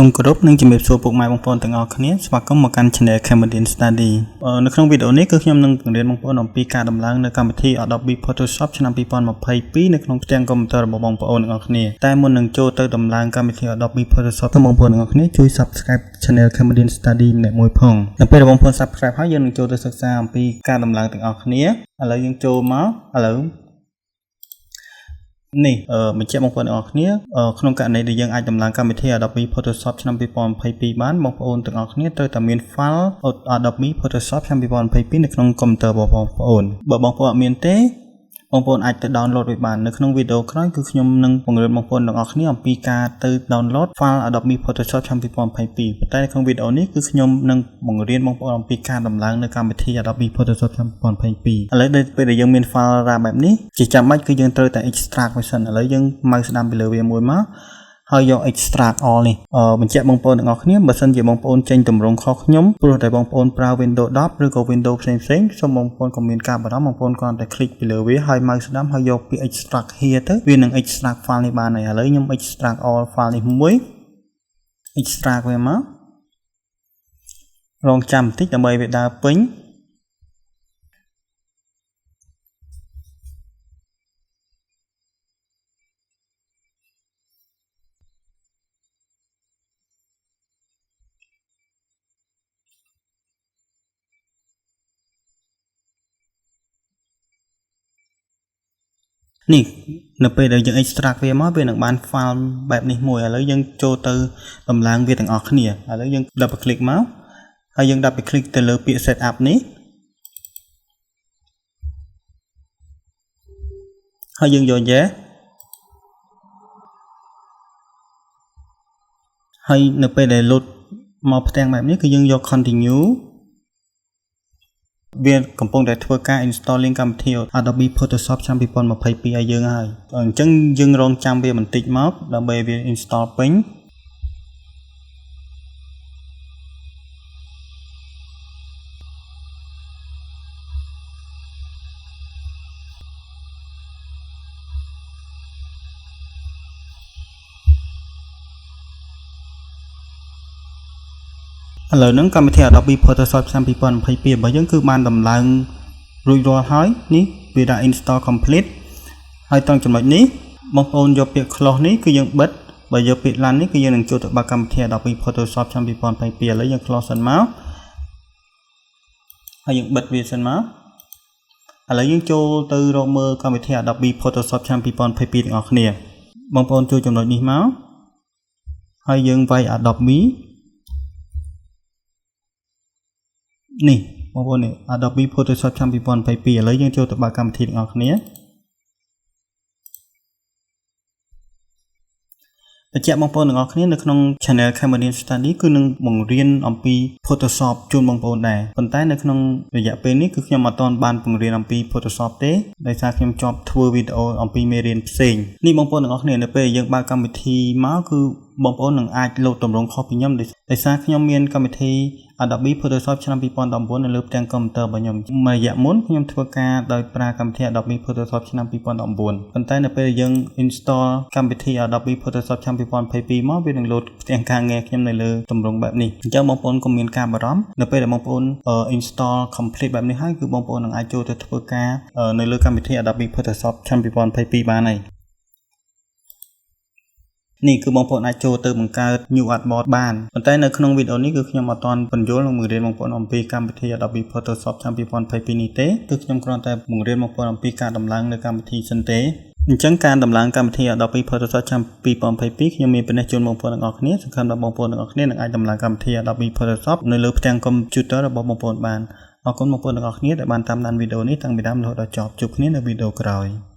សូមគោរពនិងជំរាបសួរពុកម៉ែបងប្អូនទាំងអស់គ្នាស្វាគមន៍មកកាន់ Channel Cambodia Study នៅក្នុងវីដេអូនេះគឺខ្ញុំនឹងបង្រៀនបងប្អូនអំពីការដំឡើងនៅកម្មវិធី Adobe Photoshop ឆ្នាំ2022នៅក្នុងផ្ទាំងកុំព្យូទ័ររបស់បងប្អូនទាំងអស់គ្នាតែមុននឹងចូលទៅដំឡើងកម្មវិធី Adobe Photoshop បងប្អូនទាំងអស់គ្នាជួយ Subscribe Channel Cambodia Study ម្នាក់មួយផងនៅពេលបងប្អូន Subscribe ហើយយើងនឹងចូលទៅសិក្សាអំពីការដំឡើងទាំងអស់គ្នាឥឡូវយើងចូលមកឥឡូវនេះបញ្ជាក់បងប្អូនទាំងអស់គ្នាក្នុងករណីដែលយើងអាចដំឡើងកម្មវិធី Adobe Photoshop ឆ្នាំ2022បានបងប្អូនទាំងអស់គ្នាត្រូវតែមាន file Adobe Photoshop ឆ្នាំ2022នៅក្នុងកុំព្យូទ័ររបស់បងប្អូនបើបងប្អូនអត់មានទេបងប្អូនអាចទៅ download វាបាននៅក្នុងវីដេអូក្រោយគឺខ្ញុំនឹងបង្រៀនបងប្អូនទាំងអស់គ្នាអំពីការទៅ download file Adobe Photoshop ឆ្នាំ2022ប៉ុន្តែនៅក្នុងវីដេអូនេះគឺខ្ញុំនឹងបង្រៀនបងប្អូនអំពីការដំឡើងនៅកម្មវិធី Adobe Photoshop ឆ្នាំ2022ឥឡូវដល់ពេលដែលយើងមាន file រ៉ាបែបនេះជាចាំបាច់គឺយើងត្រូវតែ extract វាសិនឥឡូវយើងមកស្ដាំពីលើវាមួយមកហើយយក extract all នេះបញ្ជាក់បងប្អូនទាំងអស់គ្នាបើសិនជាបងប្អូនចេញតម្រងខុសខ្ញុំព្រោះតែបងប្អូនប្រើ Windows 10 ឬក៏ Windows ផ្សេងសូមបងប្អូនកុំមានការបារម្ភបងប្អូនគ្រាន់តែ click ពីលើវាហើយមកស្ដាំហើយយកពាក្យ extract here ទៅវានឹង extract file នេះបានហើយឥឡូវខ្ញុំ extract all file នេះមួយ extract វាមករងចាំបន្តិចដើម្បីវាដើរពេញនេះនៅពេលដែលយើង extract វាមកវានឹងបាន file បែបនេះមួយឥឡូវយើងចូលទៅដំឡើងវាទាំងអស់គ្នាឥឡូវយើង double click មកហើយយើង double click ទៅលើពាក្យ setup នេះហើយយើងយក yes ហើយនៅពេលដែល load មកផ្ទាំងបែបនេះគឺយើងយក continueវាកំពុងតែធ្វើការ installing កម្មវិធី Adobe Photoshop ឆ្នាំ2022ឲ្យយើងហើយអញ្ចឹងយើងរងចាំវាបន្តិចមកដើម្បីវា install ពេញឥឡូវហ្នឹងកម្មវិធី Adobe Photoshop ឆ្នាំ2022របស់យើងគឺបានដំឡើងរួចរាល់ហើយនេះវាđã install complete ហើយត្រង់ចំណុចនេះបងប្អូនយកពាក្យ close នេះគឺយើងបិទបើយកពាក្យ run នេះគឺយើងនឹងចូលទៅបើកកម្មវិធី Adobe Photoshop ឆ្នាំ2022ឥឡូវយើង close សិនមកហើយយើងបិទវាសិនមកឥឡូវយើងចូលទៅរកមើលកម្មវិធី Adobe Photoshop ឆ្នាំ2022ទាំងអស់គ្នាបងប្អូនចូលចំណុចនេះមកហើយយើងវាយ Adobeនេះបងប្អូននេះ Adobe Photoshop ឆ្នាំ2022ឥឡូវយើងចូលទៅបើកកម្មវិធីទាំងអស់គ្នាបញ្ជាក់បងប្អូនទាំងអស់គ្នានៅក្នុង Channel Cambodia Study គឺនឹងបង្រៀនអំពី Photoshop ជូនបងប្អូនដែរប៉ុន្តែនៅក្នុងរយៈពេលនេះគឺខ្ញុំអត់ទាន់បានបង្រៀនអំពី Photoshop ទេដោយសារខ្ញុំជាប់ធ្វើវីដេអូអំពីមេរៀនផ្សេងនេះបងប្អូនទាំងអស់គ្នានៅពេលយើងបើកកម្មវិធីមកគឺបងប្អូននឹងអាចលោតតម្រងខុសពីខ្ញុំដោយសារខ្ញុំមានកម្មវិធី Adobe Photoshop ឆ្នាំ2019នៅលើផ្ទាំងកុំព្យូទ័ររបស់ខ្ញុំមួយរយៈមុនខ្ញុំធ្វើការដោយប្រើកម្មវិធី Adobe Photoshop ឆ្នាំ2019ប៉ុន្តែនៅពេលយើង install កម្មវិធី Adobe Photoshop ឆ្នាំ2022មកវានឹងលោតផ្ទាំងការងារខ្ញុំនៅលើតម្រងបែបនេះអញ្ចឹងបងប្អូនកុំមានការបារម្ភនៅពេលដែលបងប្អូន install complete បែបនេះហើយគឺបងប្អូននឹងអាចចូលទៅធ្វើការនៅលើកម្មវិធី Adobe Photoshop ឆ្នាំ2022បានហើយនេះគឺបងប្អូនអាចចូលទៅបង្កើត new artboard បានប៉ុន្តែនៅក្នុងវីដេអូនេះគឺខ្ញុំអត់ទាន់បញ្យល់និងបង្រៀនបងប្អូនអំពីកម្មវិធី Adobe Photoshop ឆ្នាំ2022នេះទេគឺខ្ញុំគ្រាន់តែបង្រៀនបងប្អូនអំពីការដំឡើងនៅកម្មវិធីសិនទេអញ្ចឹងការដំឡើងកម្មវិធី Adobe Photoshop ឆ្នាំ2022ខ្ញុំមានប៉ុណ្ណេះជូនបងប្អូនទាំងអស់គ្នាសង្ឃឹមថាបងប្អូនទាំងអស់គ្នានឹងអាចដំឡើងកម្មវិធី Adobe Photoshop នៅលើផ្ទាំងកុំព្យូទ័ររបស់បងប្អូនបានអរគុណបងប្អូនទាំងអស់គ្នាដែលបានតាមដានវីដេអូនេះតាំងពីដើមរហូតដល់ចប់ជួបគ្នានៅវីដេអូក្រោយ